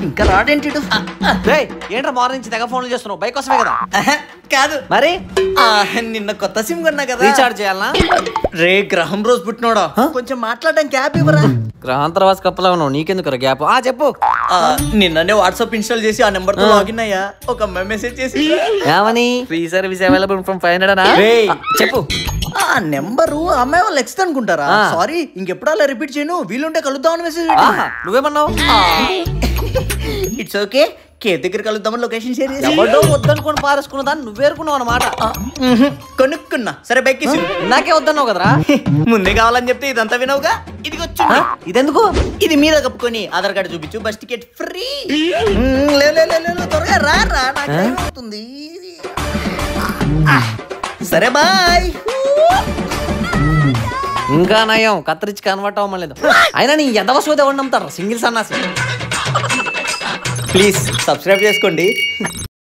ఇంకా రాడేంటి? ఏంట్రా మార్నింగ్ నుంచి తెగ ఫోన్లు చేస్తున్నావు? బైక్ కోసమే కదా? కాదు మరి నిన్న కొత్త సిమ్ కొన్నా కదా, రీఛార్జ్ చేయాలనా? రే గ్రహం రోజు పుట్టినోడా, కొంచెం మాట్లాడడానికి గ్యాప్ ఇవ్వరా? గ్రహాంతరవాసి కప్పలా ఉన్నావు, నీకెందుకు గ్యాప్? చెప్పు. నిన్ననే వాట్సాప్ ఇన్స్టాల్ చేసి ఆ నెంబర్ తో లాగిన్ అయ్యా. ఒక అమ్మాయి మెసేజ్ చేసి ఏమని? ఫ్రీ సర్వీస్ అవైలబుల్ ఫ్రమ్ 500 చెప్పు. ఆ నెంబరు అమ్మాయి వాళ్ళు ఎక్స్ అనుకుంటారా? సారీ, ఇంకెప్పుడు అలా రిపీట్ చేయను, వీలుంటే కలుద్దామని మెసేజ్. నువ్వేమన్నావు? ఇట్స్ ఓకే, కేఫ్ దగ్గర కలుద్దామని లొకేషన్ షేర్ చేసి. ఎవడో వద్దనుకొని పారేసుకున్న దాన్ని నువ్వేరుకున్నావు అనమాట. కొనుక్కున్నా, సరే బైక్ ఇచ్చి. నాకే వద్దన్నావు కదరా? ముందే కావాలని చెప్తే ఇదంతా వినవుగా. ఇది వచ్చి ఇదెందుకు? ఇది మీద కప్పుకొని ఆధార్ కార్డు చూపించు, బస్ టికెట్ ఫ్రీ. త్వరగా రా, నాకు టైం అవుతుంది. సరే బాయ్. ఇంకా నయం, కత్తిరించి కన్వర్ట్ అవ్వలేదు. అయినా నీ ఎదవ సోదే నమ్ముతారు సింగిల్ సన్నాసి. ప్లీజ్ సబ్స్క్రైబ్ చేసుకోండి.